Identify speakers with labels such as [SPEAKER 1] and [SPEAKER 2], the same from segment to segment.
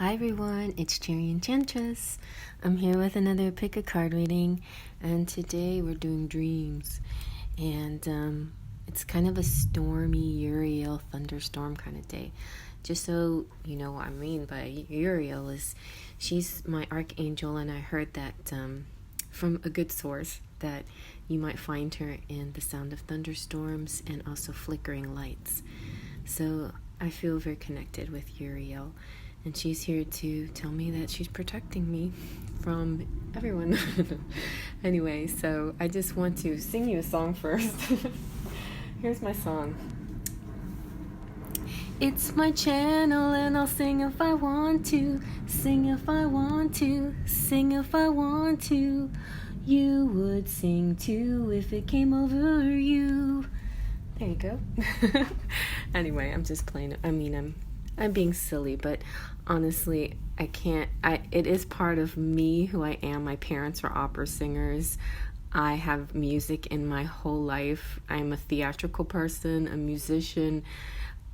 [SPEAKER 1] Hi everyone, it's Cherryenchantress. I'm here with another pick a card reading, and today we're doing dreams. And it's kind of a stormy Uriel thunderstorm kind of day. Just so you know what I mean by Uriel is she's my archangel, and I heard that from a good source that you might find her in the sound of thunderstorms and also flickering lights. So I feel very connected with Uriel. And she's here to tell me that she's protecting me from everyone. Anyway, so I just want to sing you a song first. Here's my song. It's my channel and I'll sing if I want to. Sing if I want to. Sing if I want to. You would sing too if it came over you. There you go. Anyway, I'm just playing. I'm being silly, but honestly, I can't. It is part of me, who I am. My parents were opera singers. I have music in my whole life. I'm a theatrical person, a musician,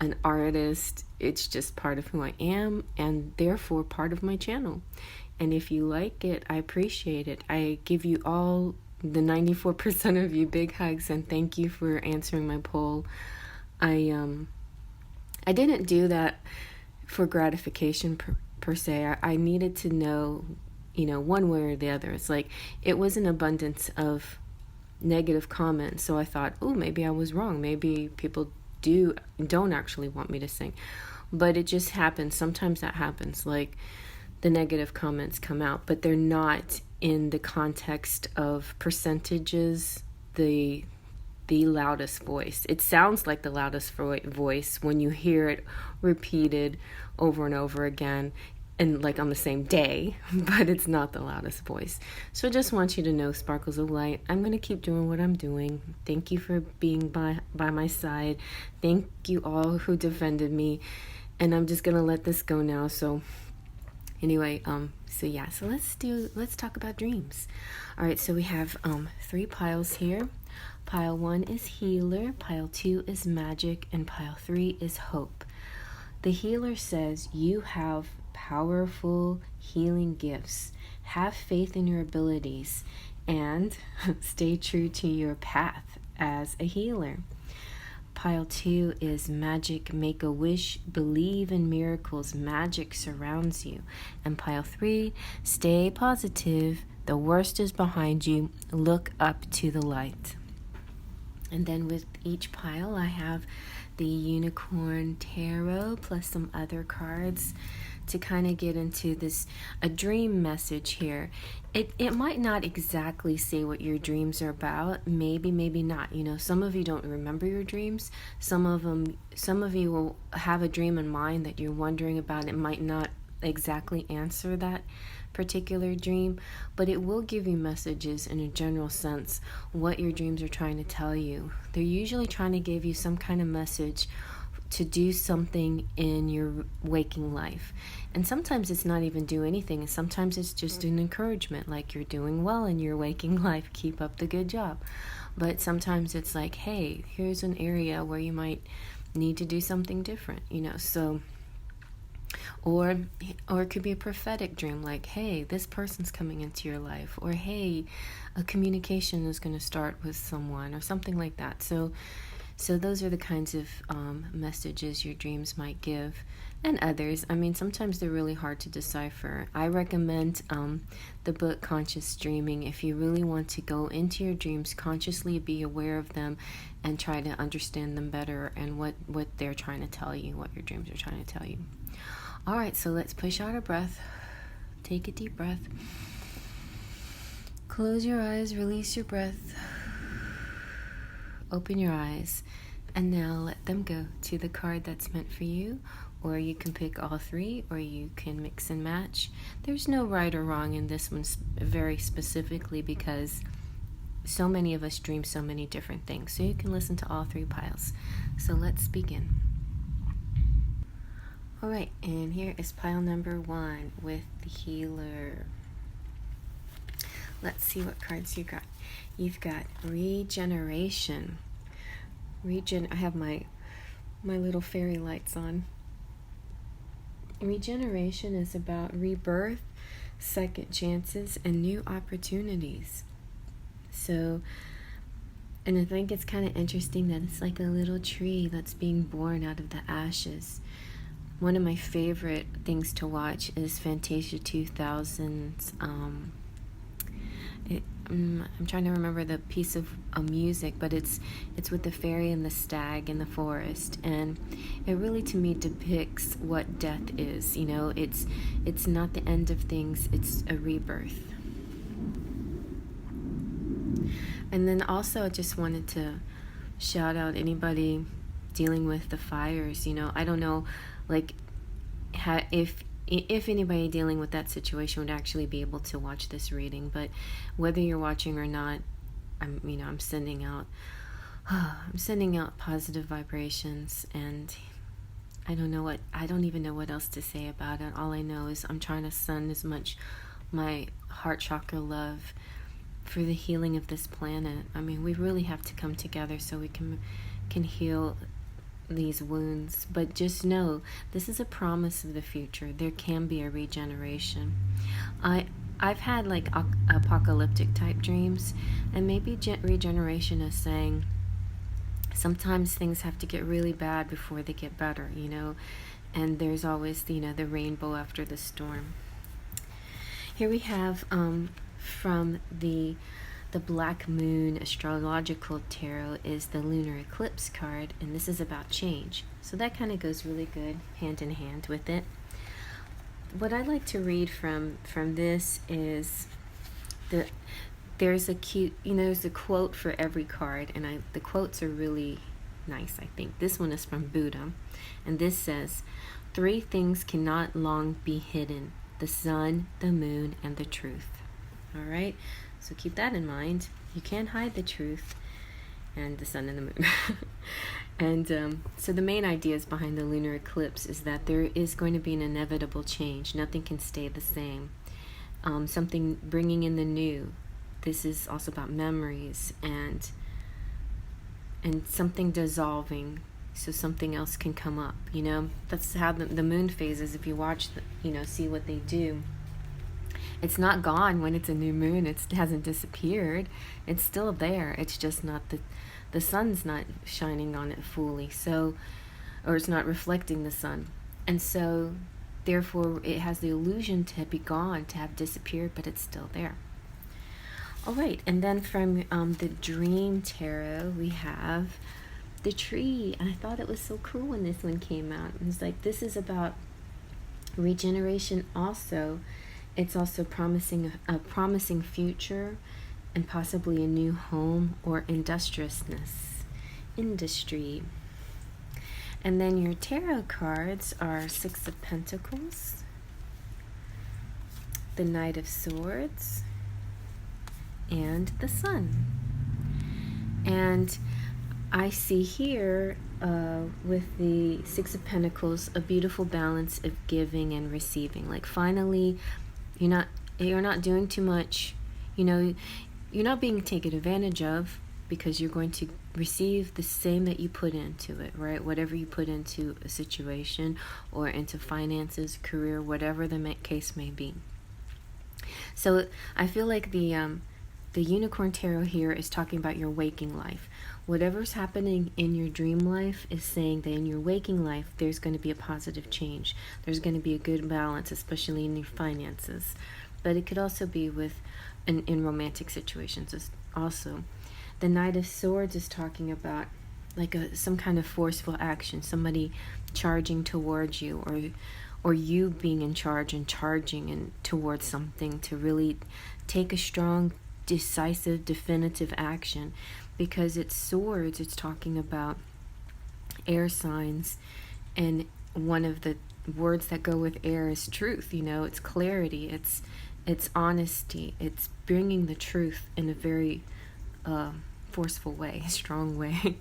[SPEAKER 1] an artist. It's just part of who I am, and therefore part of my channel. And if you like it, I appreciate it. I give you all, the 94% of you, big hugs, and thank you for answering my poll. I didn't do that for gratification per se. I needed to know, one way or the other. It's like it was an abundance of negative comments, so I thought, oh, maybe I was wrong. Maybe people don't actually want me to sing. But it just happens. Sometimes that happens. Like the negative comments come out, but they're not in the context of percentages, the loudest voice. It sounds like the loudest voice when you hear it repeated over and over again and like on the same day, but it's not the loudest voice. So I just want you to know, sparkles of light, I'm going to keep doing what I'm doing. Thank you for being by my side. Thank you all who defended me, and I'm just going to let this go now. So anyway, so let's talk about dreams. All right, so we have 3 piles here. Pile 1 is healer, pile 2 is magic, and pile 3 is hope. The healer says you have powerful healing gifts. Have faith in your abilities and stay true to your path as a healer. Pile 2 is magic, make a wish, believe in miracles, magic surrounds you. And pile 3, stay positive, the worst is behind you, look up to the light. And then with each pile, I have the Unicorn Tarot plus some other cards to kind of get into a dream message here. It might not exactly say what your dreams are about. Maybe not. Some of you don't remember your dreams. Some of you will have a dream in mind that you're wondering about. It might not exactly answer that particular dream, but it will give you messages in a general sense what your dreams are trying to tell you. They're usually trying to give you some kind of message to do something in your waking life. And sometimes it's not even do anything, and sometimes it's just an encouragement, like you're doing well in your waking life, keep up the good job. But sometimes it's like, hey, here's an area where you might need to do something different, so or it could be a prophetic dream, like, hey, this person's coming into your life, or hey, a communication is going to start with someone, or something like that. So those are the kinds of messages your dreams might give. And others, sometimes they're really hard to decipher. I recommend the book Conscious Dreaming if you really want to go into your dreams, consciously be aware of them, and try to understand them better and what they're trying to tell you, what your dreams are trying to tell you. All right, so let's push out a breath. Take a deep breath. Close your eyes, release your breath. Open your eyes, and now let them go to the card that's meant for you, or you can pick all 3, or you can mix and match. There's no right or wrong in this one very specifically, because so many of us dream so many different things. So you can listen to all 3 piles. So let's begin. All right, and here is pile number 1 with the healer. Let's see what cards you got. You've got regeneration. I have my little fairy lights on. Regeneration is about rebirth, second chances, and new opportunities. So, and I think it's kind of interesting that it's like a little tree that's being born out of the ashes. One of my favorite things to watch is Fantasia 2000's. I'm trying to remember the piece of music, but it's with the fairy and the stag in the forest, and it really, to me, depicts what death is. It's not the end of things; it's a rebirth. And then also, I just wanted to shout out anybody dealing with the fires. I don't know, like, if anybody dealing with that situation would actually be able to watch this reading, but whether you're watching or not, I'm sending out positive vibrations, and I don't even know what else to say about it. All I know is I'm trying to send as much my heart chakra love for the healing of this planet. We really have to come together so we can heal these wounds. But just know, this is a promise of the future. There can be a regeneration. I've had like apocalyptic type dreams, and maybe regeneration is saying sometimes things have to get really bad before they get better, and there's always the rainbow after the storm. Here we have from the Black Moon Astrological Tarot is the Lunar Eclipse card, and this is about change. So that kind of goes really good hand in hand with it. What I'd like to read from this is there's a quote for every card, and the quotes are really nice, I think. This one is from Buddha, and this says, 3 things cannot long be hidden: the sun, the moon, and the truth. All right? So keep that in mind. You can't hide the truth and the sun and the moon. And so the main ideas behind the lunar eclipse is that there is going to be an inevitable change. Nothing can stay the same. Something bringing in the new. This is also about memories and something dissolving, so something else can come up. That's how the moon phases. If you watch, see what they do. It's not gone when it's a new moon. It hasn't disappeared. It's still there. It's just not the sun's not shining on it fully. Or it's not reflecting the sun. And so, therefore, it has the illusion to be gone, to have disappeared, but it's still there. All right, and then from the Dream Tarot, we have the tree. And I thought it was so cool when this one came out. It was like, this is about regeneration also. It's also promising a promising future and possibly a new home or industry. And then your tarot cards are 6 of Pentacles, the Knight of Swords, and the Sun. And I see here with the 6 of Pentacles a beautiful balance of giving and receiving. Like, finally, you're not doing too much. You're not being taken advantage of, because you're going to receive the same that you put into it, right? Whatever you put into a situation or into finances, career, whatever the case may be. So I feel like the Unicorn Tarot here is talking about your waking life. Whatever's happening in your dream life is saying that in your waking life, there's going to be a positive change. There's going to be a good balance, especially in your finances. But it could also be in romantic situations also. The Knight of Swords is talking about like some kind of forceful action, somebody charging towards you, or you being in charge and charging towards something to really take a strong, decisive, definitive action. Because it's swords, it's talking about air signs, and one of the words that go with air is truth. It's clarity, it's honesty, it's bringing the truth in a very forceful way, strong way,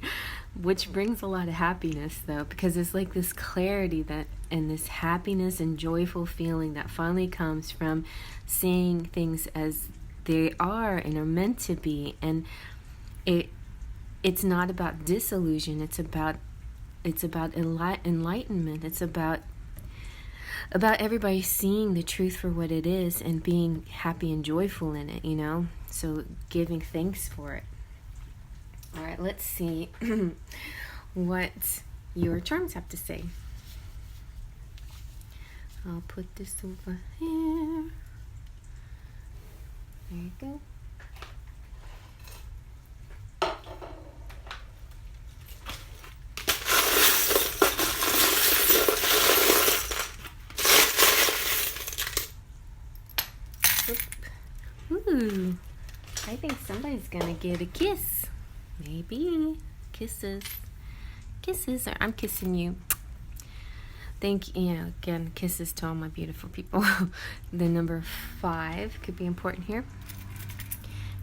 [SPEAKER 1] which brings a lot of happiness, though, because it's like this clarity that, and this happiness and joyful feeling that finally comes from seeing things as they are and are meant to be. And it's not about disillusion. It's about enlightenment. It's about about everybody seeing the truth for what it is and being happy and joyful in it, you know? So giving thanks for it. All right, let's see what your charms have to say. I'll put this over here. There you go. Ooh, I think somebody's gonna get a kiss. Maybe. Kisses. Kisses, or I'm kissing you. Thank you. Again, kisses to all my beautiful people. The number 5 could be important here.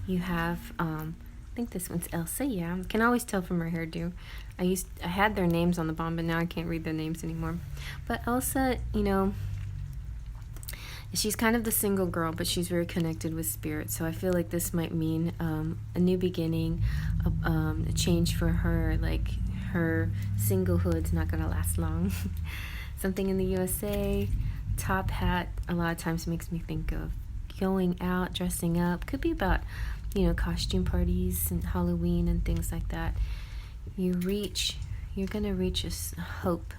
[SPEAKER 1] You have, I think this one's Elsa. Yeah, I can always tell from her hairdo. I had their names on the bottom, but now I can't read their names anymore. But Elsa, you know, she's kind of the single girl, but she's very connected with spirit. So I feel like this might mean a new beginning, a change for her. Like her singlehood's not going to last long. Something in the USA. Top hat a lot of times makes me think of going out, dressing up. Could be about, you know, costume parties and Halloween and things like that. You're going to reach a hope.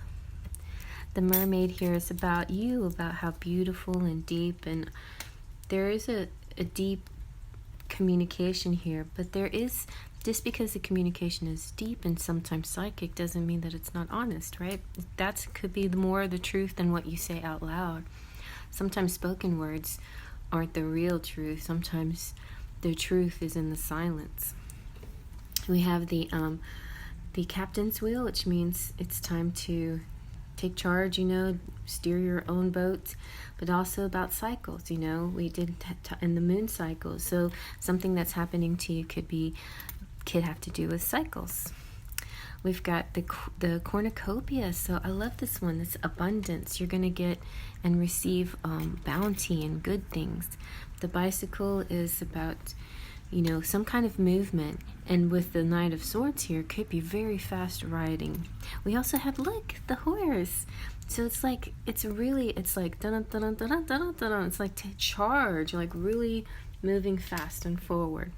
[SPEAKER 1] The mermaid here is about you, about how beautiful and deep, and there is a deep communication here, but there is, just because the communication is deep and sometimes psychic doesn't mean that it's not honest, right? That could be more the truth than what you say out loud. Sometimes spoken words aren't the real truth. Sometimes the truth is in the silence. We have the captain's wheel, which means it's time to take charge, you know, steer your own boat, but also about cycles, you know. We did in the moon cycle, so something that's happening to you could have to do with cycles. We've got the cornucopia, so I love this one. It's abundance. You're going to get and receive bounty and good things. The bicycle is about, you know, some kind of movement, and with the Knight of Swords here, could be very fast riding. We also have, look, the horse. So it's like dun dun dun dun dun dun. It's like to charge, like really moving fast and forward.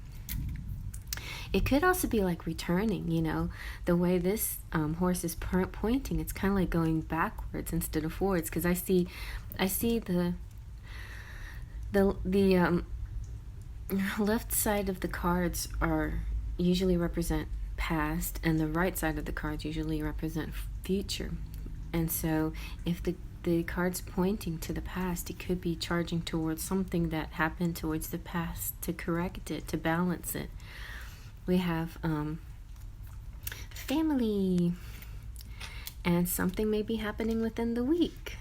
[SPEAKER 1] It could also be like returning, you know, the way this horse is pointing. It's kind of like going backwards instead of forwards, because I see the left side of the cards usually represent past, and the right side of the cards usually represent future. And so if the card's pointing to the past, it could be charging towards something that happened towards the past to correct it, to balance it. We have family, and something may be happening within the week.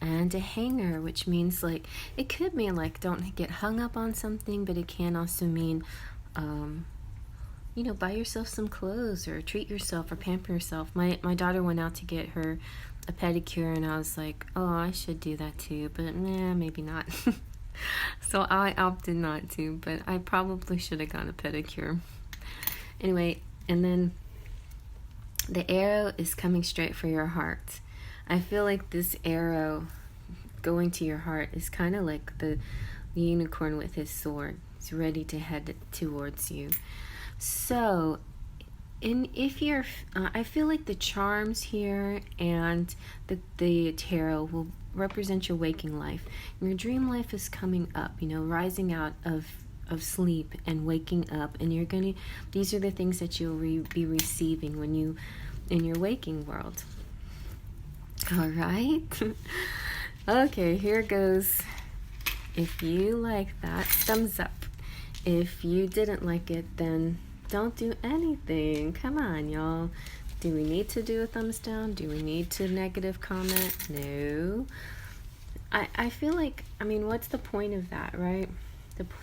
[SPEAKER 1] And a hanger, which means like, it could mean like don't get hung up on something, but it can also mean you know, buy yourself some clothes or treat yourself or pamper yourself. My daughter went out to get her a pedicure, and I was like, oh, I should do that too, but maybe not. So I opted not to, but I probably should have gotten a pedicure. Anyway, and then the arrow is coming straight for your heart. I feel like this arrow going to your heart is kind of like the unicorn with his sword. It's ready to head towards you. So, if you're, I feel like the charms here and the tarot will represent your waking life. Your dream life is coming up, you know, rising out of sleep and waking up, and these are the things that you'll be receiving when you, in your waking world. All right. Okay, here goes. If you like that, thumbs up. If you didn't like it, then don't do anything. Come on, y'all. Do we need to do a thumbs down? Do we need to negative comment? No. I feel like, I mean, what's the point of that, right?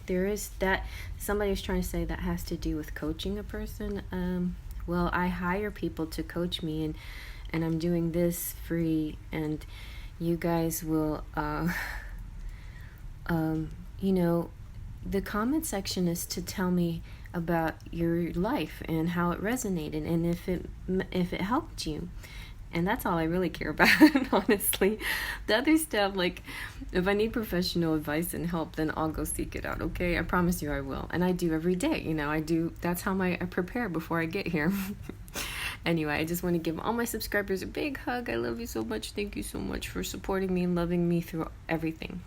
[SPEAKER 1] There is that, somebody was trying to say that has to do with coaching a person. Well, I hire people to coach me, and I'm doing this free, and you guys will, you know, the comment section is to tell me about your life and how it resonated, and if it helped you. And that's all I really care about, honestly. The other stuff, like, if I need professional advice and help, then I'll go seek it out, okay? I promise you I will. And I do every day, you know, that's how I prepare before I get here. Anyway, I just want to give all my subscribers a big hug. I love you so much. Thank you so much for supporting me and loving me through everything.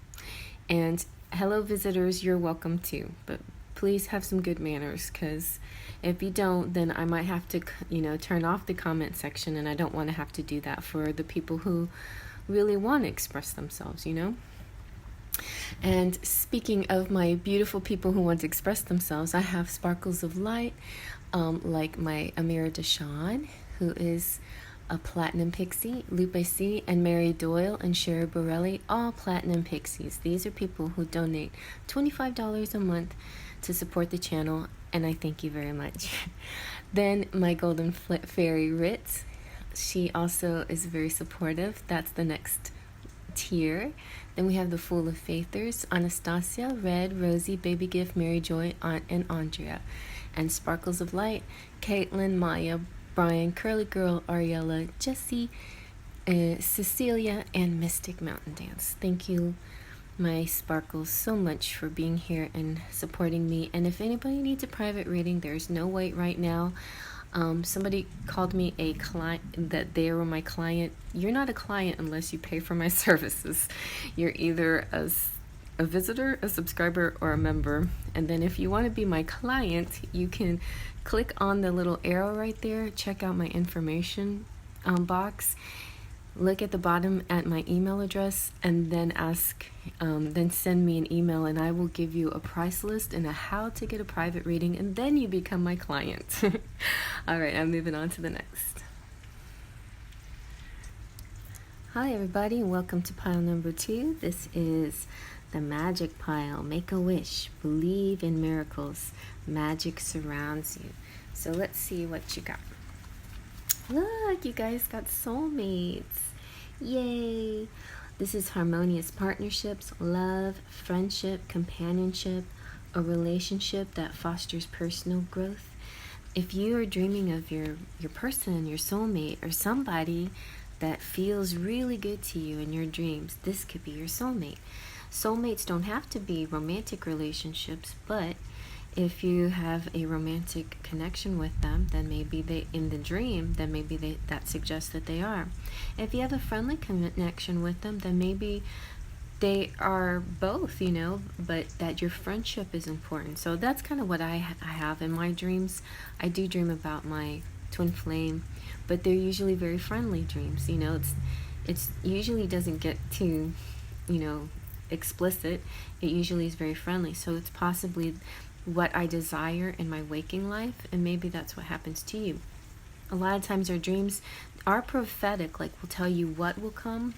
[SPEAKER 1] And hello, visitors, you're welcome too. But please have some good manners, because if you don't, then I might have to, you know, turn off the comment section, and I don't want to have to do that for the people who really want to express themselves, you know? And speaking of my beautiful people who want to express themselves, I have Sparkles of Light, like my Amira Deshawn, who is a Platinum Pixie, Lupe C, and Mary Doyle and Sherry Borelli, all Platinum Pixies. These are people who donate $25 a month to support the channel, and I thank you very much. Then my Golden Fairy Ritz, she also is very supportive. That's the next tier. Then we have the Fool of Faithers, Anastasia, Red, Rosie, Baby Gift, Mary Joy, Aunt, and Andrea. And Sparkles of Light, Caitlin, Maya, Brian, Curly Girl, Ariella, Jessie, Cecilia, and Mystic Mountain Dance. Thank you, my Sparkles, so much for being here and supporting me. And if anybody needs a private reading, there's no wait right now. Somebody called me a client, that they were my client. You're not a client unless you pay for my services. You're either a visitor, a subscriber, or a member. And then if you want to be my client, you can click on the little arrow right there, check out my information box, look at the bottom at my email address, and then then send me an email, and I will give you a price list and a how to get a private reading, and then you become my client. All right, I'm moving on to the next. Hi everybody, and welcome to pile number 2. This is the magic pile. Make a wish, believe in miracles, magic surrounds you. So let's see what you got. Look, you guys got soulmates. Yay! This is harmonious partnerships, love, friendship, companionship, a relationship that fosters personal growth. If you are dreaming of your person, your soulmate, or somebody that feels really good to you in your dreams, this could be your soulmate. Soulmates don't have to be romantic relationships, but if you have a romantic connection with them, then maybe they, in the dream, then maybe that suggests that they are. If you have a friendly connection with them, then maybe they are both, you know, but that your friendship is important. So that's kind of what I have in my dreams. I do dream about my twin flame, but they're usually very friendly dreams. You know, it's usually doesn't get too, you know, explicit. It usually is very friendly. So it's possibly what I desire in my waking life, and maybe that's what happens to you. A lot of times our dreams are prophetic, like will tell you what will come,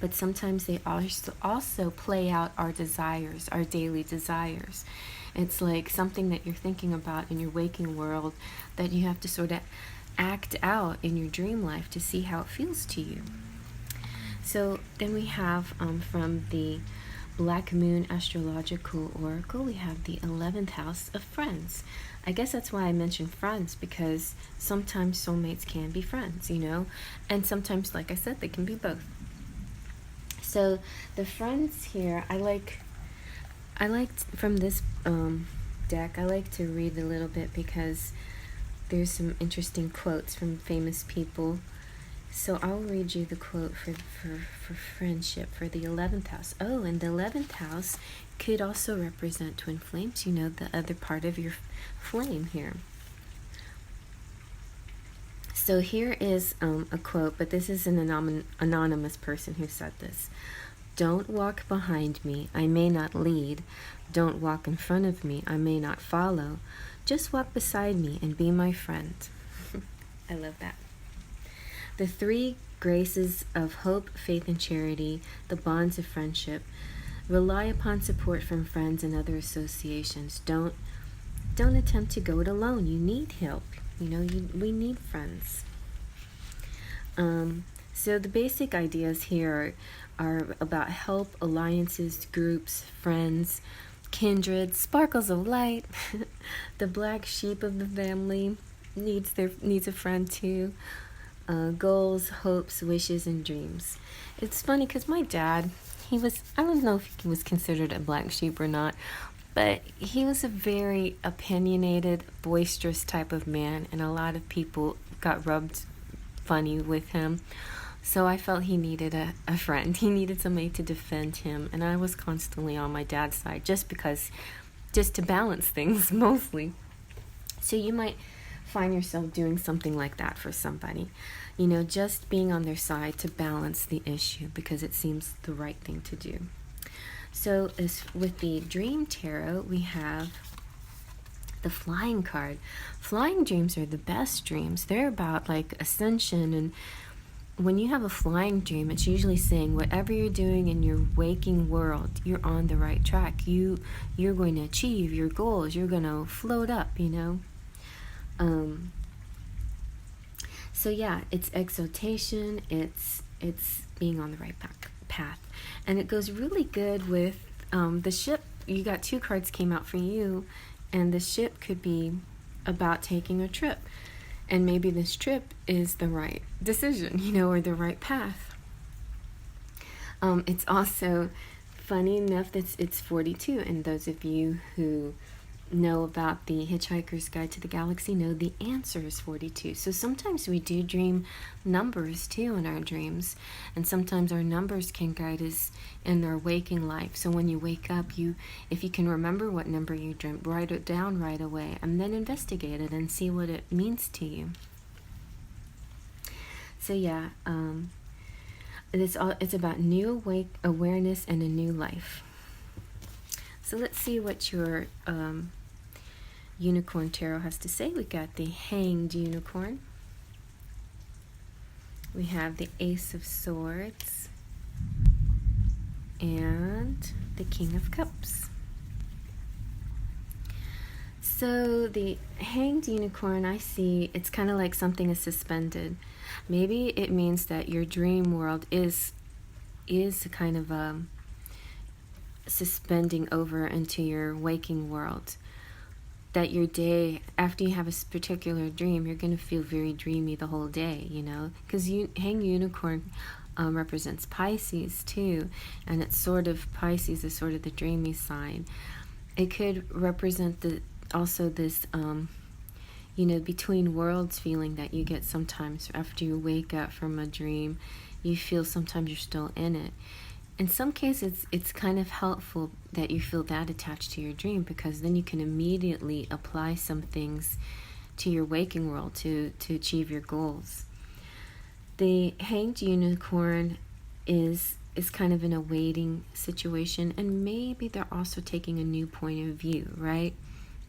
[SPEAKER 1] but sometimes they also play out our desires, our daily desires. It's like something that you're thinking about in your waking world that you have to sort of act out in your dream life to see how it feels to you. So then we have from the Black Moon Astrological Oracle, we have the 11th house of friends. I guess that's why I mentioned friends, because sometimes soulmates can be friends, you know, and sometimes, like I said, they can be both. So the friends here, I liked from this deck, I like to read a little bit because there's some interesting quotes from famous people. So I'll read you the quote for friendship for the 11th house. Oh, and the 11th house could also represent twin flames, you know, the other part of your flame here. So here is a quote, but this is an anonymous person who said this. Don't walk behind me, I may not lead. Don't walk in front of me, I may not follow. Just walk beside me and be my friend. I love that. The 3 graces of hope, faith, and charity, the bonds of friendship. Rely upon support from friends and other associations. Don't attempt to go it alone. You need help. You know, we need friends. So the basic ideas here are about help, alliances, groups, friends, kindred, sparkles of light. The black sheep of the family needs a friend too. goals, hopes, wishes, and dreams. It's funny because my dad, I don't know if he was considered a black sheep or not, but he was a very opinionated, boisterous type of man, and a lot of people got rubbed funny with him. So I felt he needed a friend. He needed somebody to defend him, and I was constantly on my dad's side just to balance things mostly. So you might find yourself doing something like that for somebody, just being on their side to balance the issue because it seems the right thing to do. So as with the Dream Tarot, we have the Flying card. Flying dreams are the best dreams. They're about like ascension, and when you have a flying dream, it's usually saying whatever you're doing in your waking world, you're on the right track. You're going to achieve your goals. You're going to float up, So yeah, it's exaltation. It's being on the right path, and it goes really good with the ship. You got 2 cards came out for you, and the ship could be about taking a trip. And maybe this trip is the right decision, or the right path. It's also funny enough that it's 42. And those of you who know about the Hitchhiker's Guide to the Galaxy know the answer is 42. So sometimes we do dream numbers too in our dreams. And sometimes our numbers can guide us in our waking life. So when you wake up, if you can remember what number you dreamt, write it down right away and then investigate it and see what it means to you. So yeah, it's about new awareness and a new life. So let's see what your Unicorn Tarot has to say. We got the Hanged Unicorn. We have the Ace of Swords and the King of Cups. So the Hanged Unicorn, I see it's kind of like something is suspended. Maybe it means that your dream world is kind of suspending over into your waking world. That your day, after you have a particular dream, you're going to feel very dreamy the whole day, because Hanged Unicorn represents Pisces too, and Pisces is sort of the dreamy sign. It could represent also this between worlds feeling that you get sometimes after you wake up from a dream. You feel sometimes you're still in it. In some cases, it's kind of helpful that you feel that attached to your dream, because then you can immediately apply some things to your waking world to achieve your goals. The Hanged Unicorn is kind of in a waiting situation, and maybe they're also taking a new point of view, right?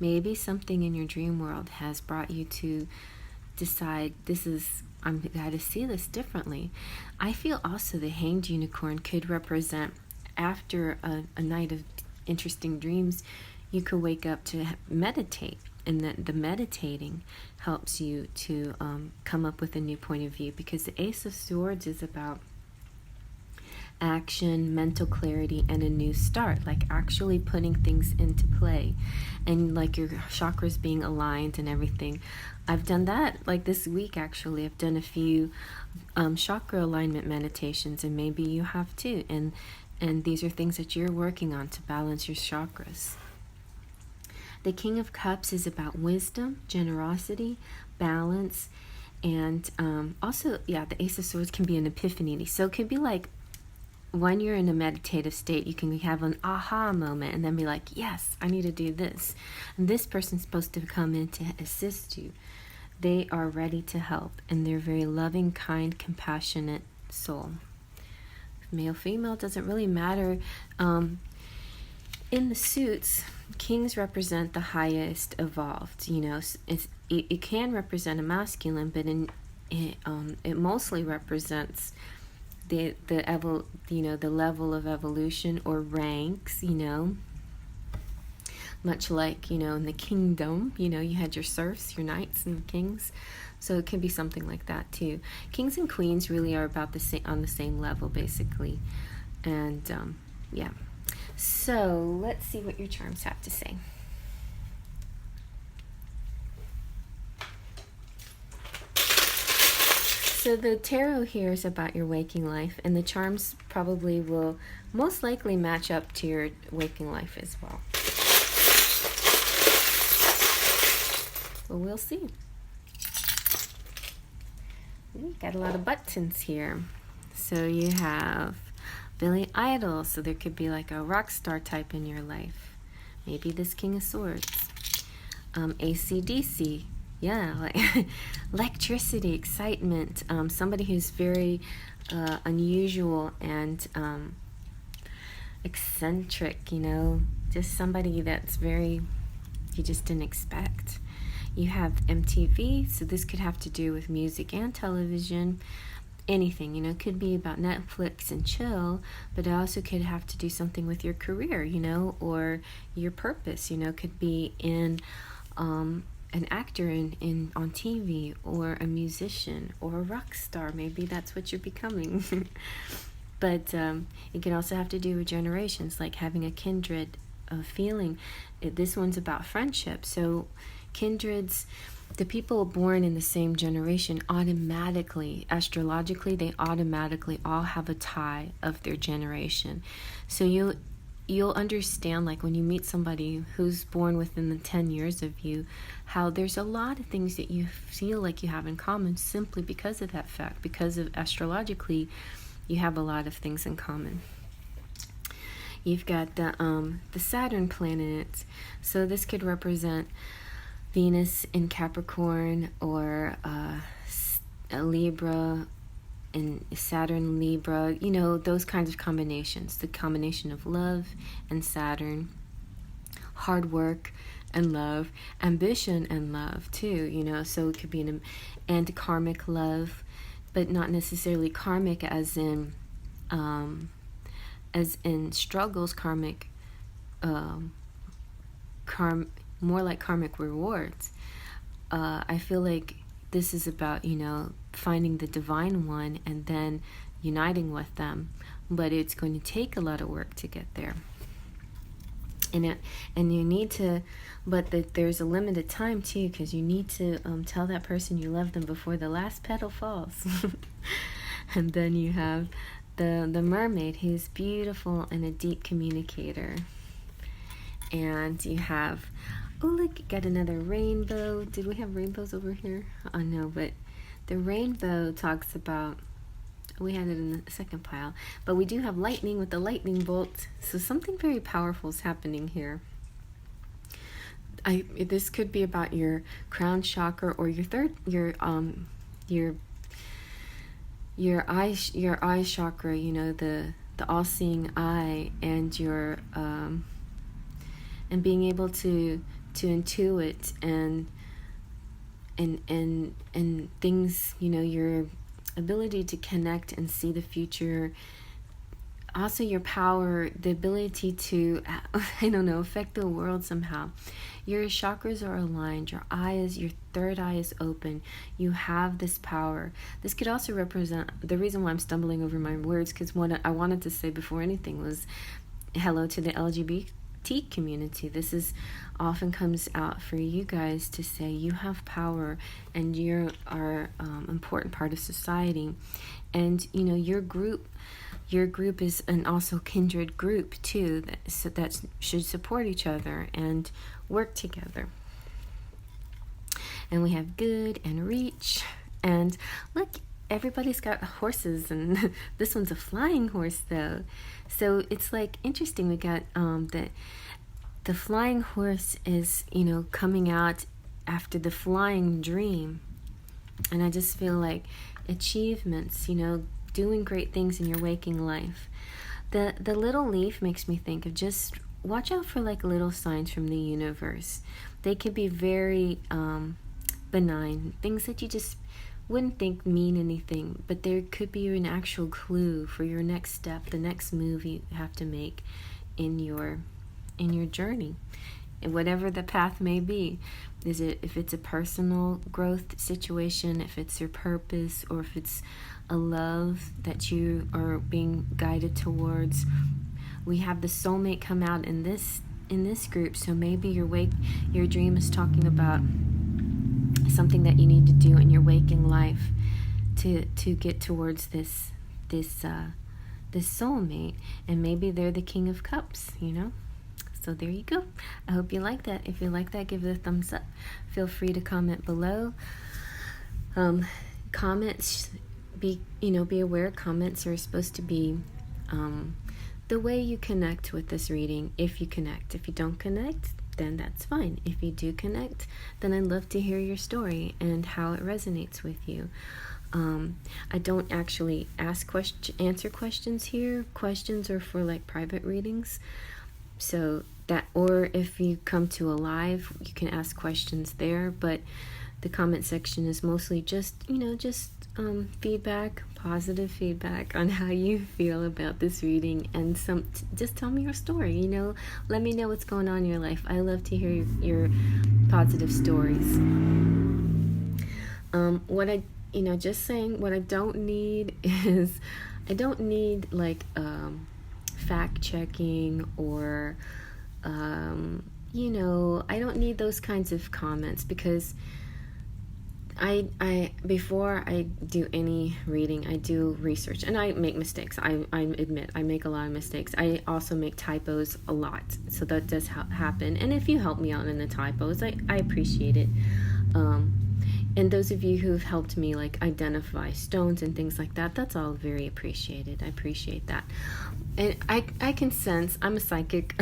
[SPEAKER 1] Maybe something in your dream world has brought you to decide I'm got to see this differently. I feel also the Hanged Unicorn could represent, after a night of interesting dreams, you could wake up to meditate, and that the meditating helps you to come up with a new point of view, because the Ace of Swords is about action, mental clarity, and a new start, like actually putting things into play, and like your chakras being aligned and everything. I've done that like this week. Actually, I've done a few chakra alignment meditations, and maybe you have too, and these are things that you're working on to balance your chakras. The King of Cups is about wisdom, generosity, balance, and also, the Ace of Swords can be an epiphany. So it could be like, when you're in a meditative state, you can have an aha moment and then be like, yes, I need to do this. And this person's supposed to come in to assist you. They are ready to help, and they're very loving, kind, compassionate soul. Male, female, doesn't really matter. In the suits, kings represent the highest evolved. It can represent a masculine, but it mostly represents the level of evolution or ranks, much like, in the kingdom, you had your serfs, your knights, and kings. So it can be something like that too. Kings and queens really are about on the same level, basically. And so let's see what your charms have to say. So the tarot here is about your waking life, and the charms probably will most likely match up to your waking life as well. Well, we'll see. Ooh, got a lot of buttons here. So you have Billy Idol, so there could be like a rock star type in your life. Maybe this King of Swords. AC/DC, yeah, like electricity, excitement. Somebody who's very unusual and eccentric, you know, just somebody that's very, you just didn't expect. You have MTV, so this could have to do with music and television. Anything, you know, could be about Netflix and chill, but it also could have to do something with your career, you know, or your purpose, you know, could be in an actor in on TV, or a musician, or a rock star. Maybe that's what you're becoming. But it can also have to do with generations, like having a kindred feeling. This one's about friendship. So kindreds, the people born in the same generation automatically, astrologically, they automatically all have a tie of their generation. So you'll understand, like when you meet somebody who's born within the 10 years of you, how there's a lot of things that you feel like you have in common simply because of that fact. Because of astrologically, you have a lot of things in common. You've got the Saturn planet, so this could represent Venus in Capricorn, or a Libra and Saturn Libra, you know, those kinds of combinations. The combination of love and Saturn, hard work and love, ambition and love too, you know. So it could be and karmic love, but not necessarily karmic as in struggles, karmic, more like karmic rewards. I feel like this is about, you know, finding the divine one and then uniting with them, but it's going to take a lot of work to get there. And you need to, but there's a limited time too, because you need to tell that person you love them before the last petal falls. And then you have the mermaid, who's beautiful and a deep communicator. And you have, oh look, you got another rainbow. Did we have rainbows over here? Oh no, but the rainbow talks about, we had it in the second pile, but we do have lightning with the lightning bolt. So something very powerful is happening here. This could be about your crown chakra, or your eye chakra, you know, the all-seeing eye, and your and being able to intuit and things, you know, your ability to connect and see the future. Also your power, the ability to, I don't know, affect the world somehow. Your chakras are aligned, your third eye is open. You have this power. This could also represent, the reason why I'm stumbling over my words, because what I wanted to say before anything was hello to the LGBT community. This is often comes out for you guys to say you have power and you are important part of society. And, you know, your group is an also kindred group too, that should support each other and work together. And we have good and reach, and look, everybody's got horses, and this one's a flying horse though. So it's like interesting. We got the flying horse is, you know, coming out after the flying dream, and I just feel like achievements, you know, doing great things in your waking life. The little leaf makes me think of just watch out for like little signs from the universe. They could be very benign, things that you just wouldn't think mean anything, but there could be an actual clue for your next step, the next move you have to make in your journey, and whatever the path may be. If it's a personal growth situation, if it's your purpose, or if it's a love that you are being guided towards. We have the soulmate come out in this group, so maybe your dream is talking about something that you need to do in your waking life to get towards this soulmate, and maybe they're the King of Cups, So there you go. I hope you like that. If you like that, give it a thumbs up. Feel free to comment below. Comments, be aware, comments are supposed to be the way you connect with this reading. If you connect, if you don't connect, then that's fine. If you do connect, then I'd love to hear your story and how it resonates with you. I don't actually answer questions here. Questions are for like private readings. So that, or if you come to a live, you can ask questions there, but the comment section is mostly just feedback, positive feedback on how you feel about this reading, and just tell me your story, let me know what's going on in your life. I love to hear your positive stories. Just saying, what I don't need is, I don't need like fact checking or I don't need those kinds of comments, because I before I do any reading, I do research, and I make mistakes. I admit I make a lot of mistakes. I also make typos a lot, so that does happen. And if you help me out in the typos, I appreciate it. And those of you who've helped me like identify stones and things like that, that's all very appreciated. I appreciate that. And I can sense, I'm a psychic.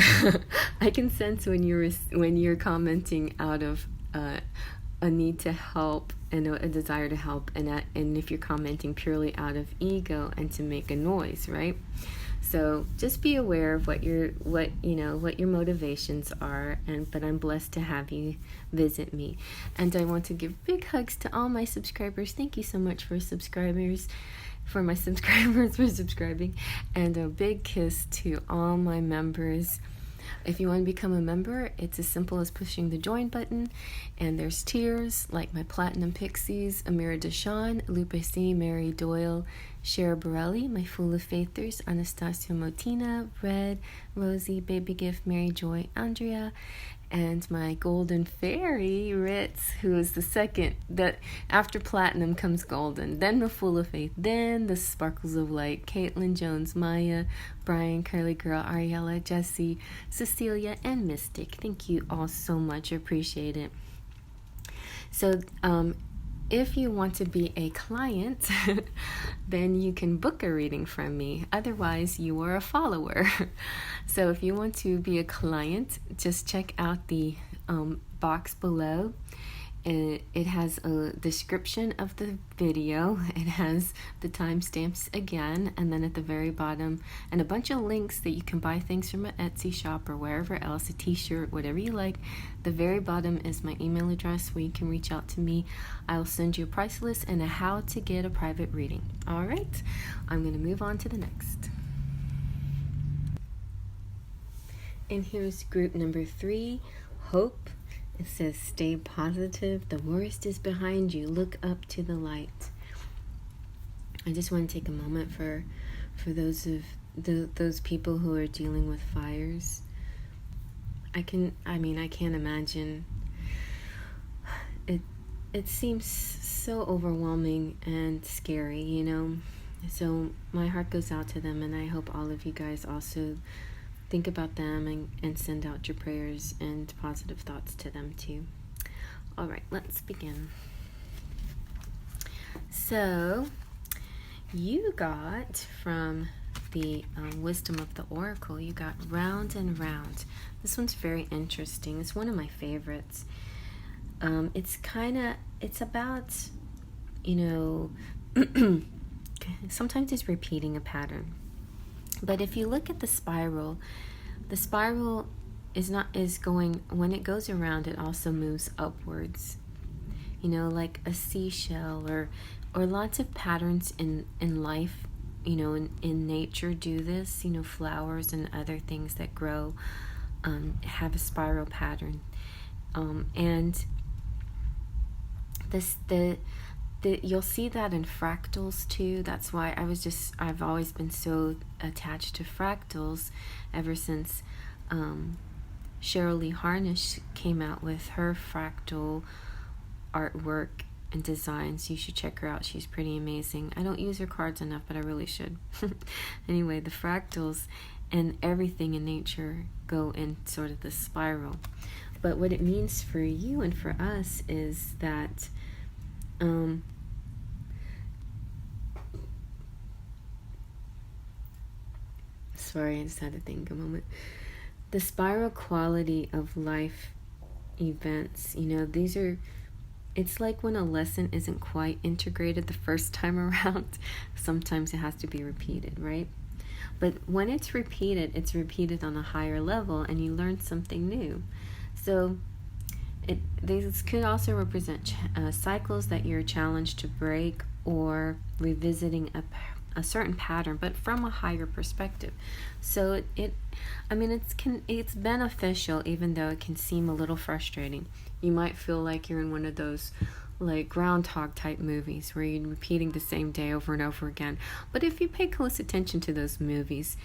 [SPEAKER 1] I can sense when you're commenting out of a need to help and a desire to help, and if you're commenting purely out of ego and to make a noise, right? So just be aware of what your motivations are, but I'm blessed to have you visit me. And I want to give big hugs to all my subscribers. Thank you so much for my subscribers for subscribing, and a big kiss to all my members. If you want to become a member, it's as simple as pushing the join button, and there's tiers like my Platinum Pixies, Amira Deshawn, Lupe C, Mary Doyle, Cher Borelli, my Fool of Faithers, Anastasia Motina, Red, Rosie, Baby Gift, Mary Joy, Andrea, and my Golden Fairy, Ritz, who is the second. That after Platinum comes Golden, then the Fool of Faith, then the Sparkles of Light, Caitlin Jones, Maya, Brian, Curly Girl, Ariella, Jessie, Cecilia, and Mystic. Thank you all so much. I appreciate it. So, if you want to be a client, then you can book a reading from me. Otherwise, you are a follower. So if you want to be a client, just check out the box below. It has a description of the video. It has the timestamps again, and then at the very bottom, and a bunch of links that you can buy things from an Etsy shop or wherever else, a t-shirt, whatever you like. The very bottom is my email address where you can reach out to me. I'll send you a price list and a how to get a private reading. All right, I'm going to move on to the next. And here's group number 3, Hope. It says, stay positive. The worst is behind you. Look up to the light. I just want to take a moment for those people who are dealing with fires. I can't imagine. It seems so overwhelming and scary, So my heart goes out to them, and I hope all of you guys also think about them and send out your prayers and positive thoughts to them too. All right, let's begin. So you got from the Wisdom of the Oracle, you got Round and Round. This one's very interesting. It's one of my favorites. It's about, sometimes it's repeating a pattern. But if you look at the spiral is going, when it goes around, it also moves upwards. Like a seashell or lots of patterns in life, in nature do this. Flowers and other things that grow have a spiral pattern. And you'll see that in fractals too. That's why I've always been so attached to fractals ever since Cheryl Lee Harnish came out with her fractal artwork and designs. You should check her out. She's pretty amazing. I don't use her cards enough, but I really should. Anyway, the fractals and everything in nature go in sort of the spiral. But what it means for you and for us is that sorry, I just had to think a moment. The spiral quality of life events, these are, it's like when a lesson isn't quite integrated the first time around. Sometimes it has to be repeated, right? But when it's repeated on a higher level, and you learn something new. So these could also represent cycles that you're challenged to break, or revisiting a certain pattern, but from a higher perspective. So it's beneficial, even though it can seem a little frustrating. You might feel like you're in one of those like groundhog type movies where you're repeating the same day over and over again. But if you pay close attention to those movies,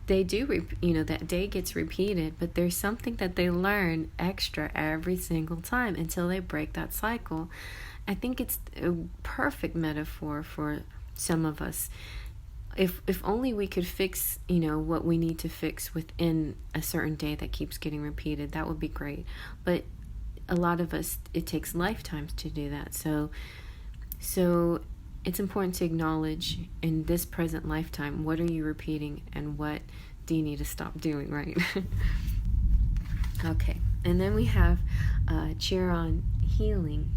[SPEAKER 1] they do, that day gets repeated, but there's something that they learn extra every single time until they break that cycle. I think it's a perfect metaphor for some of us. If only we could fix, what we need to fix within a certain day that keeps getting repeated, that would be great. But a lot of us, it takes lifetimes to do that. So it's important to acknowledge in this present lifetime, what are you repeating and what do you need to stop doing, right? Okay, and then we have Chiron healing.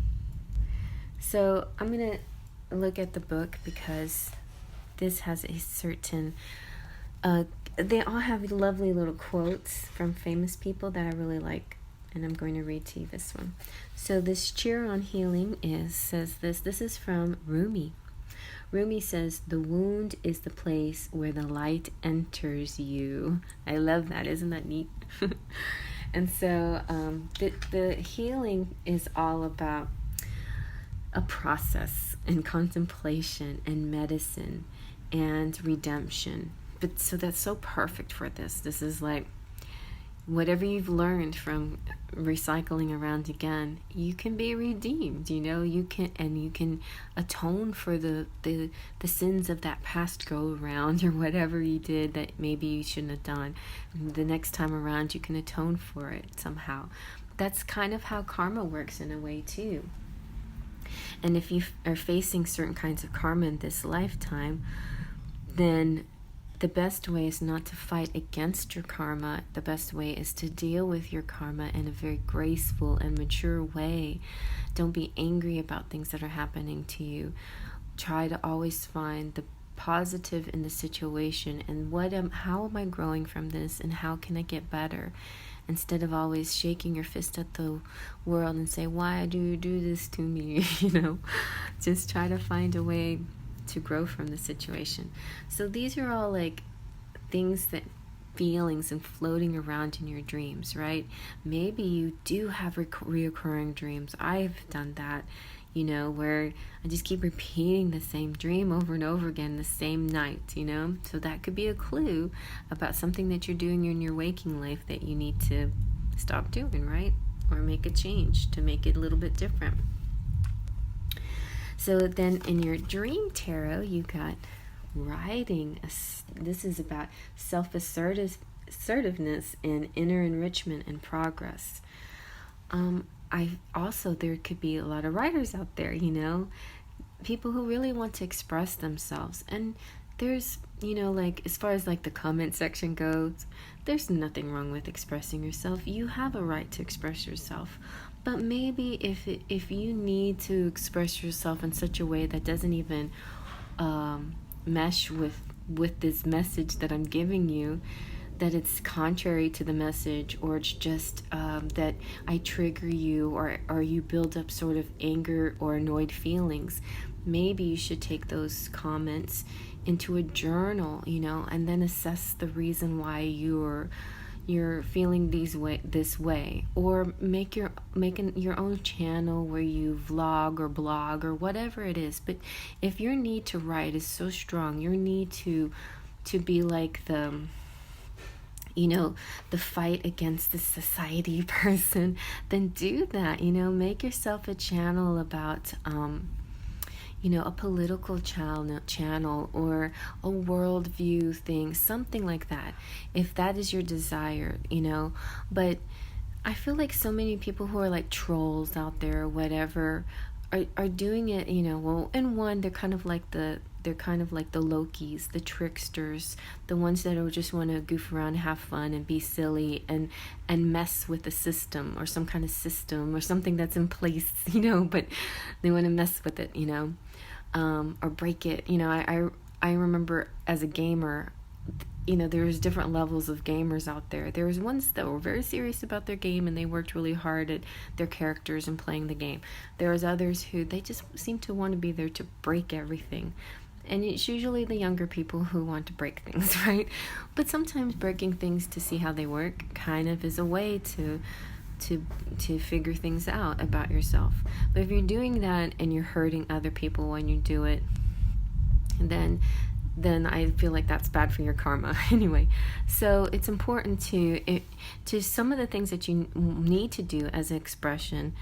[SPEAKER 1] So I'm going to look at the book because this has a certain, they all have lovely little quotes from famous people that I really like, and I'm going to read to you this one. So this Chiron healing says this is from Rumi. Rumi says, "The wound is the place where the light enters you." I love that. Isn't that neat? And so the healing is all about a process and contemplation and medicine and redemption. But so that's so perfect for this. This is like whatever you've learned from recycling around again, you can be redeemed. You can atone for the sins of that past go around, or whatever you did that maybe you shouldn't have done. The next time around, you can atone for it somehow. That's kind of how karma works in a way too. And if you are facing certain kinds of karma in this lifetime, then the best way is not to fight against your karma. The best way is to deal with your karma in a very graceful and mature way. Don't be angry about things that are happening to you. Try to always find the positive in the situation, and how am I growing from this, and how can I get better? Instead of always shaking your fist at the world and say, "Why do you do this to me?" Just try to find a way to grow from the situation. So these are all like things, that feelings and floating around in your dreams, right? Maybe you do have reoccurring dreams. I've done that, where I just keep repeating the same dream over and over again the same night, so that could be a clue about something that you're doing in your waking life that you need to stop doing, right? Or make a change to make it a little bit different. So then in your dream tarot, you got writing. This is about self-assertiveness and inner enrichment and progress. There could be a lot of writers out there, people who really want to express themselves. And there's, as far as like the comment section goes, there's nothing wrong with expressing yourself. You have a right to express yourself. But maybe if you need to express yourself in such a way that doesn't even mesh with this message that I'm giving you, that it's contrary to the message, or it's just that I trigger you, or you build up sort of anger or annoyed feelings, maybe you should take those comments into a journal, and then assess the reason why you're feeling this way, or make your own channel where you vlog or blog or whatever it is. But if your need to write is so strong, your need to be like the fight against the society person, then do that. Make yourself a channel about a political channel or a worldview thing, something like that, if that is your desire. But I feel like so many people who are like trolls out there or whatever are doing it, well, in one, they're kind of like the Lokis, the tricksters, the ones that just want to goof around, have fun, and be silly, and mess with the system or some kind of system or something that's in place, but they want to mess with it, or break it. I remember as a gamer, there's different levels of gamers out there. There's ones that were very serious about their game and they worked really hard at their characters and playing the game. There's others who they just seem to want to be there to break everything. And it's usually the younger people who want to break things, right? But sometimes breaking things to see how they work kind of is a way to figure things out about yourself. But if you're doing that and you're hurting other people when you do it, then I feel like that's bad for your karma. Anyway, so it's important to some of the things that you need to do as an expression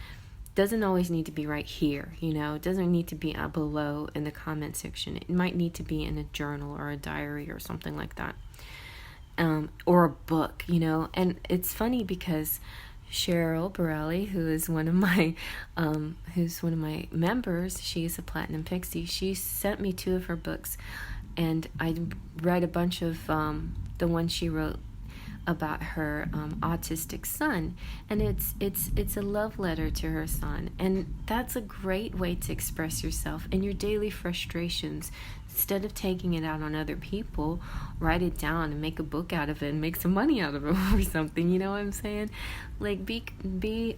[SPEAKER 1] doesn't always need to be right here, it doesn't need to be below in the comment section. It might need to be in a journal or a diary or something like that, or a book, and it's funny because Cheryl Borelli, who's one of my members, she's a Platinum Pixie, she sent me 2 of her books, and I read a bunch of the one she wrote about her autistic son, and it's a love letter to her son, and that's a great way to express yourself and your daily frustrations. Instead of taking it out on other people, write it down and make a book out of it and make some money out of it or something. You know what I'm saying? Like be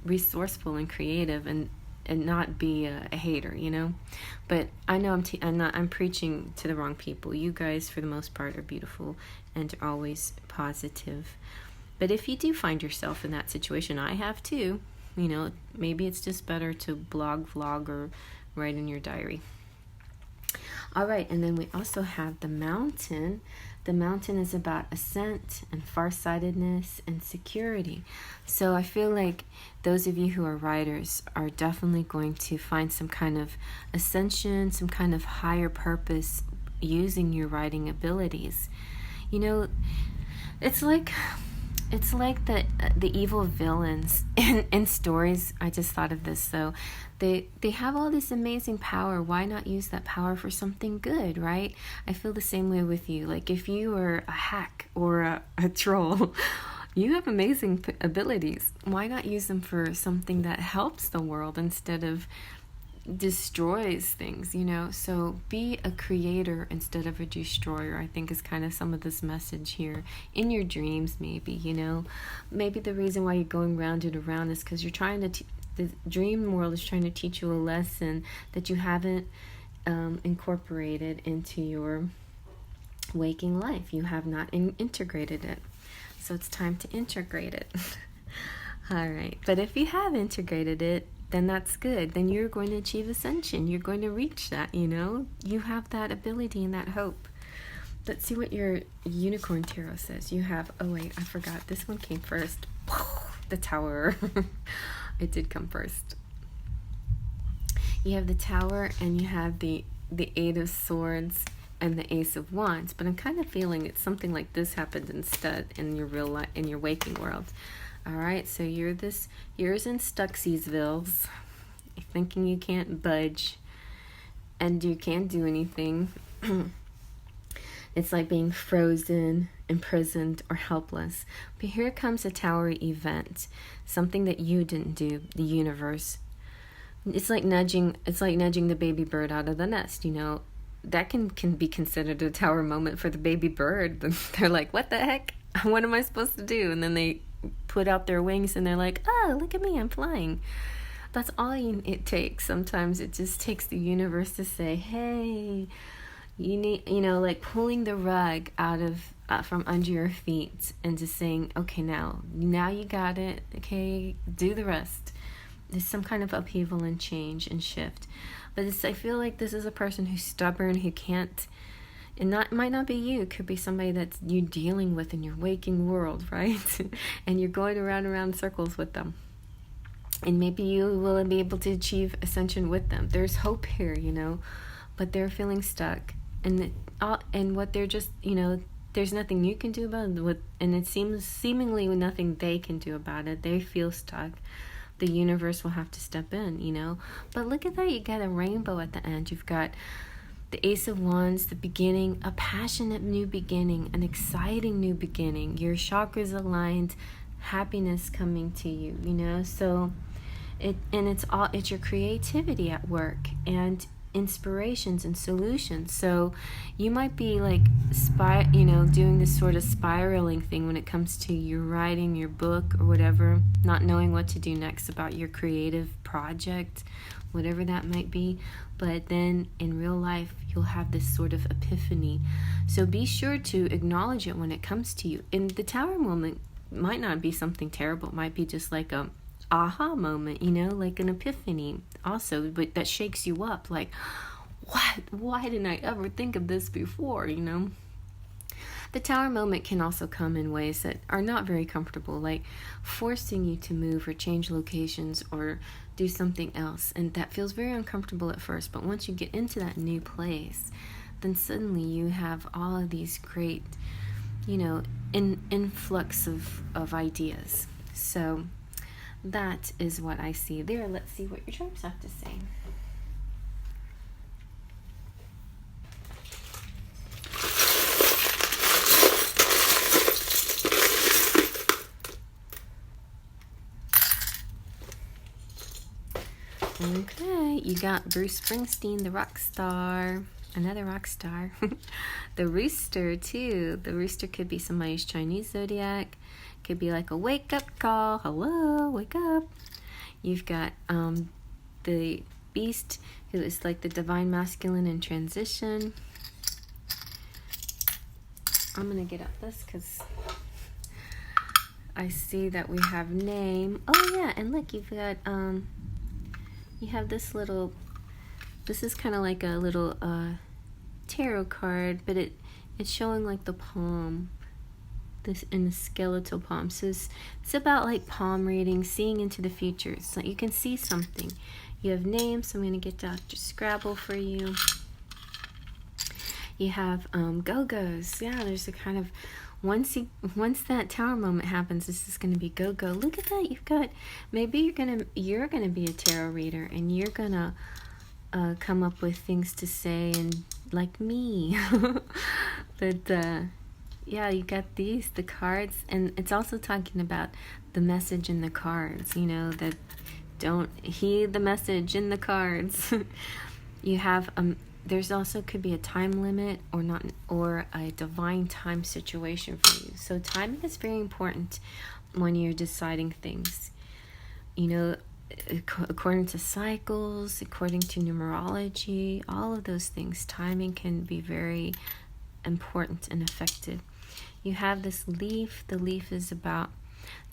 [SPEAKER 1] resourceful and creative and not be a hater, But I know I'm preaching to the wrong people. You guys, for the most part, are beautiful and are always positive. But if you do find yourself in that situation, I have too, maybe it's just better to blog, vlog, or write in your diary. All right, and then we also have the Mountain. The Mountain is about ascent and farsightedness and security. So I feel like those of you who are writers are definitely going to find some kind of ascension, some kind of higher purpose using your writing abilities. It's like the evil villains in stories. I just thought of this. So they have all this amazing power. Why not use that power for something good, right? I feel the same way with you. Like if you are a hack or a troll, you have amazing abilities. Why not use them for something that helps the world instead of destroys things, So be a creator instead of a destroyer, I think, is kind of some of this message here. In your dreams, maybe, maybe the reason why you're going round and around is because you're trying to the dream world is trying to teach you a lesson that you haven't incorporated into your waking life. You have not integrated it, so it's time to integrate it. All right, but if you have integrated it, then that's good. Then you're going to achieve ascension. You're going to reach that, You have that ability and that hope. Let's see what your Unicorn Tarot says. You have, oh wait, I forgot. This one came first. The Tower. It did come first. You have the Tower and you have the 8 of Swords and the Ace of Wands. But I'm kind of feeling it's something like this happened instead in your real life, in your waking world. All right, so you're in Stuckseysvilles, thinking you can't budge and you can't do anything. It's like being frozen, imprisoned, or helpless. But here comes a Tower event, something that you didn't do, the universe. It's like nudging the baby bird out of the nest, That can be considered a Tower moment for the baby bird. They're like, what the heck? What am I supposed to do? And then they put out their wings and they're like, oh, look at me, I'm flying. That's all it takes. Sometimes it just takes the universe to say, hey, you need, like pulling the rug out of from under your feet and just saying, okay, now you got it. Okay, do the rest. There's some kind of upheaval and change and shift. But I feel like this is a person who's stubborn, who can't And that might not be you. It could be somebody that you're dealing with in your waking world, right? And you're going around in circles with them. And maybe you will be able to achieve ascension with them. There's hope here, you know, but they're feeling stuck. And what they're just, you know, there's nothing you can do about it. And it seems seemingly nothing they can do about it. They feel stuck. The universe will have to step in, you know. But look at that. You got a rainbow at the end. You've got the Ace of Wands, the beginning, a passionate new beginning, an exciting new beginning. Your chakras aligned, happiness coming to you, you know. So it's your creativity at work and inspirations and solutions. So you might be like doing this sort of spiraling thing when it comes to your writing your book or whatever, not knowing what to do next about your creative project, whatever that might be. But then in real life you'll have this sort of epiphany. So be sure to acknowledge it when it comes to you. And the Tower moment might not be something terrible. It might be just like a aha moment, you know, like an epiphany also, but that shakes you up, like, what? Why didn't I ever think of this before, you know? The Tower moment can also come in ways that are not very comfortable, like forcing you to move or change locations or do something else, and that feels very uncomfortable at first, but once you get into that new place, then suddenly you have all of these great, you know, influx of ideas. So that is what I see there. Let's see what your charms have to say. Okay, you got Bruce Springsteen, the rock star, another rock star. The rooster too. The rooster could be somebody's Chinese zodiac. Could be like a wake up call. Hello, wake up. You've got the beast, who is like the divine masculine in transition. I'm gonna get up this because I see that we have name. Oh yeah, and look, you've got you have this little, this is kind of like a little tarot card, but it's showing like the palm, this in the skeletal palm. So it's about like palm reading, seeing into the future. So you can see something. You have names, so I'm going to get Dr. Scrabble for you. You have go-go's. Yeah, there's a kind of, once that tower moment happens, this is going to be go-go. Look at that. You've got, maybe you're gonna be a tarot reader, and you're gonna come up with things to say, and like me. But yeah, you got the cards, and it's also talking about the message in the cards, you know, that don't heed the message in the cards. You have there's also could be a time limit or not, or a divine time situation for you. So timing is very important when you're deciding things, you know, according to cycles, according to numerology, all of those things. Timing can be very important and effective. You have this leaf. The leaf is about,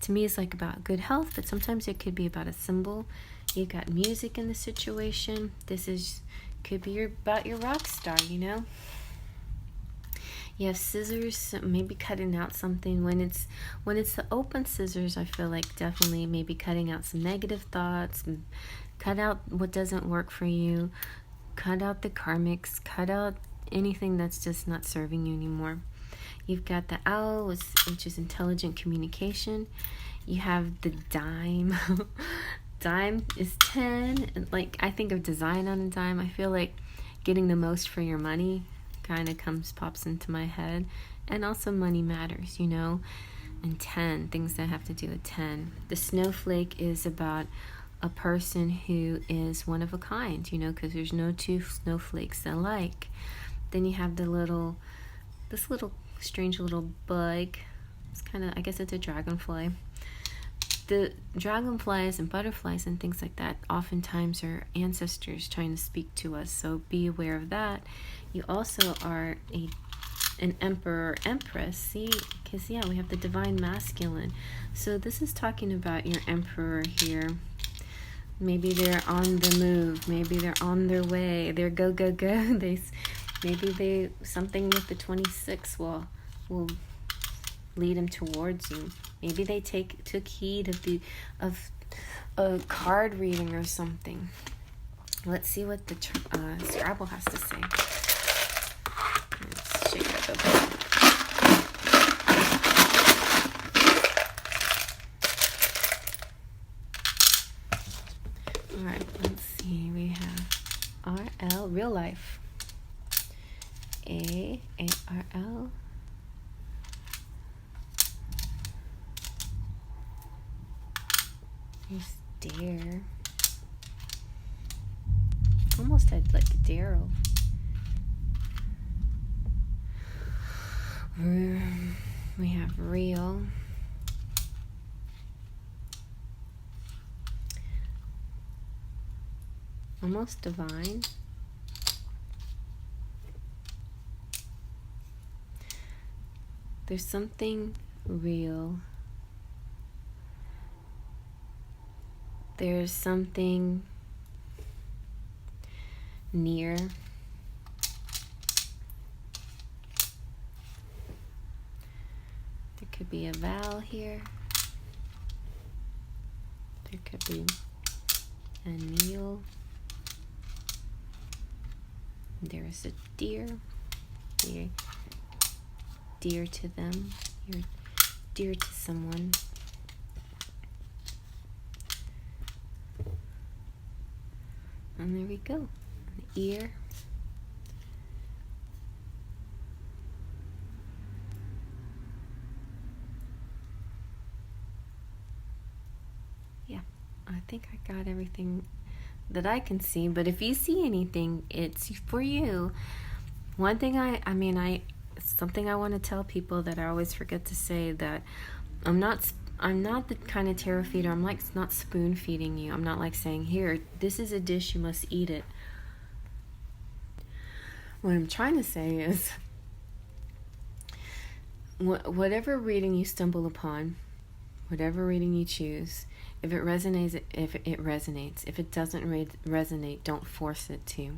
[SPEAKER 1] to me, it's like about good health, but sometimes it could be about a symbol. You got music in the situation. This is could be about your rock star, you know. You have scissors, maybe cutting out something. When it's the open scissors, I feel like definitely maybe cutting out some negative thoughts, cut out what doesn't work for you, cut out the karmics, cut out anything that's just not serving you anymore. You've got the owl, which is intelligent communication. You have the dime. Dime is 10. And like, I think of design on a dime. I feel like getting the most for your money kind of pops into my head. And also money matters, you know. And 10, things that have to do with 10. The snowflake is about a person who is one of a kind, you know, because there's no two snowflakes alike. Then you have this little strange little bug. It's kind of, I guess it's a dragonfly. The dragonflies and butterflies and things like that oftentimes are ancestors trying to speak to us, so be aware of that. You also are an emperor or empress, see, because yeah, we have the divine masculine. So this is talking about your emperor here. Maybe they're on the move, maybe they're on their way, they're go. Maybe something with the 26 will lead them towards you. Maybe they took heed of a card reading or something. Let's see what the Scrabble has to say. Let's shake it up. All right, let's see. We have RL, real life. ARL. Here's Dare. Almost had like Daryl. We have Real. Almost Divine. There's something real. There's something near. There could be a vowel here. There could be a meal. There's a deer. You're dear to them. You're dear to someone. And there we go. An ear. Yeah, I think I got everything that I can see, but if you see anything, it's for you. One thing something I want to tell people that I always forget to say, that I'm not the kind of tarot feeder. I'm like not spoon feeding you. I'm not like saying, here, this is a dish, you must eat it. What I'm trying to say is, whatever reading you stumble upon, whatever reading you choose, if it resonates, if it doesn't resonate, don't force it to.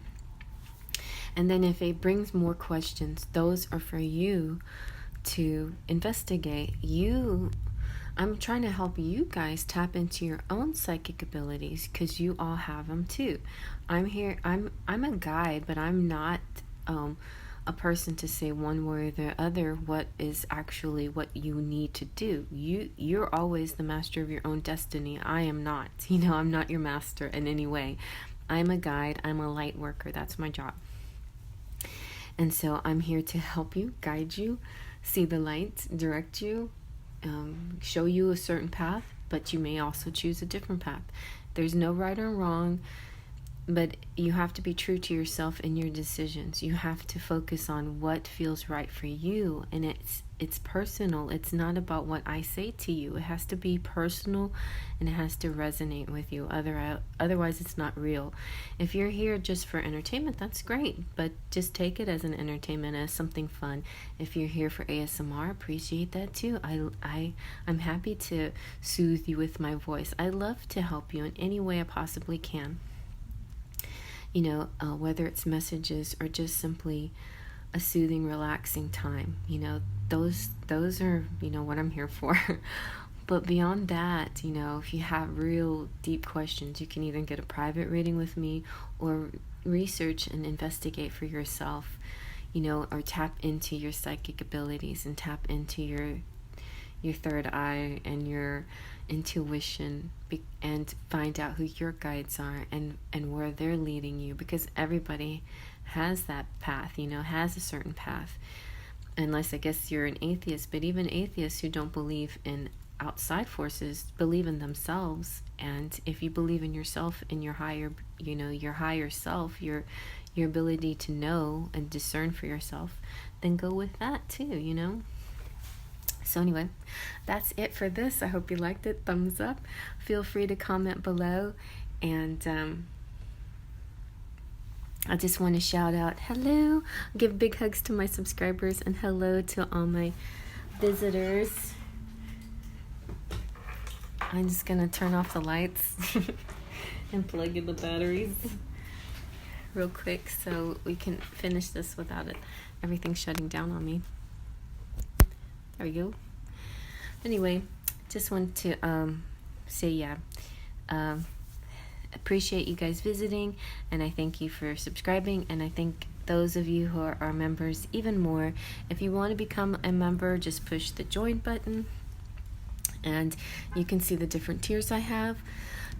[SPEAKER 1] And then if it brings more questions, those are for you to investigate. I'm trying to help you guys tap into your own psychic abilities, because you all have them too. I'm here. I'm a guide, but I'm not a person to say one way or the other what is actually what you need to do. You're always the master of your own destiny. I am not. I'm not your master in any way. I'm a guide. I'm a light worker. That's my job. And so I'm here to help you, guide you, see the light, direct you, show you a certain path, but you may also choose a different path. There's no right or wrong, but you have to be true to yourself in your decisions. You have to focus on what feels right for you, and it's personal. It's not about what I say to you. It has to be personal, and it has to resonate with you. Otherwise, it's not real. If you're here just for entertainment, that's great, but just take it as an entertainment, as something fun. If you're here for ASMR, appreciate that too. I'm happy to soothe you with my voice. I love to help you in any way I possibly can. Whether it's messages or just simply a soothing, relaxing time, those are, what I'm here for. But beyond that, if you have real deep questions, you can either get a private reading with me or research and investigate for yourself, or tap into your psychic abilities and tap into your third eye and your intuition, and find out who your guides are and where they're leading you, because everybody has that path, has a certain path, unless I guess you're an atheist. But even atheists who don't believe in outside forces believe in themselves. And if you believe in yourself, in your higher self, your ability to know and discern for yourself, then go with that too. So anyway, that's it for this. I hope you liked it. Thumbs up. Feel free to comment below. And I just want to shout out hello. Give big hugs to my subscribers, and hello to all my visitors. I'm just going to turn off the lights and plug in the batteries. real quick so we can finish this without everything shutting down on me. There we go. Anyway, just want to say, appreciate you guys visiting, and I thank you for subscribing, and I thank those of you who are our members even more. If you want to become a member, just push the join button, and you can see the different tiers I have.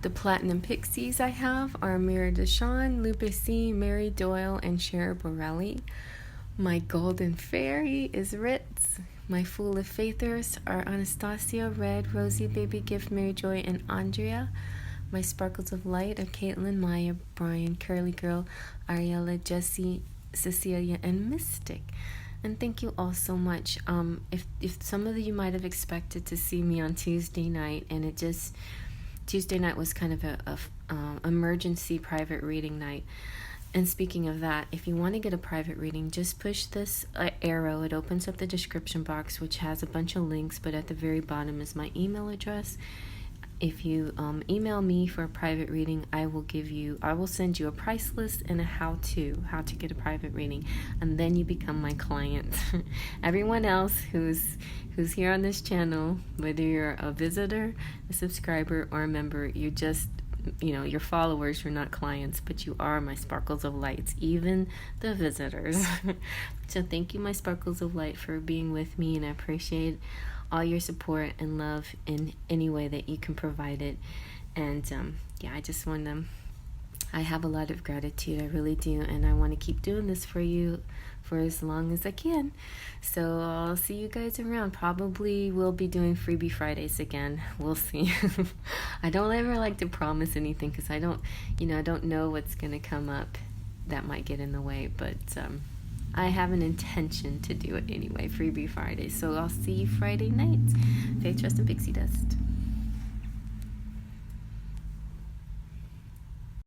[SPEAKER 1] The Platinum Pixies I have are Mira Deshawn, Lupe C, Mary Doyle, and Cher Borelli. My Golden Fairy is Ritz. My Fool of Faithers are Anastasia, Red, Rosie, Baby Gift, Mary Joy, and Andrea. My Sparkles of Light are Caitlin, Maya, Brian, Curly Girl, Ariella, Jessie, Cecilia, and Mystic. And thank you all so much. If some of you might have expected to see me on Tuesday night, and Tuesday night was kind of a emergency private reading night. And speaking of that, if you want to get a private reading, just push this arrow. It opens up the description box, which has a bunch of links, but at the very bottom is my email address. If you email me for a private reading, I will send you a price list and a how to get a private reading, and then you become my client. Everyone else who's here on this channel, whether you're a visitor, a subscriber, or a member, you're just, your followers. You're not clients, but you are my Sparkles of Lights, even the visitors. So thank you, my Sparkles of Light, for being with me, and I appreciate all your support and love in any way that you can provide it. And I just want to, I have a lot of gratitude, I really do, and I want to keep doing this for you for as long as I can. So I'll see you guys around. Probably will be doing Freebie Fridays again. We'll see. I don't ever like to promise anything because I don't know what's going to come up that might get in the way, but I have an intention to do it anyway, Freebie Friday. So I'll see you Friday night. Faith, Trust, and Pixie Dust.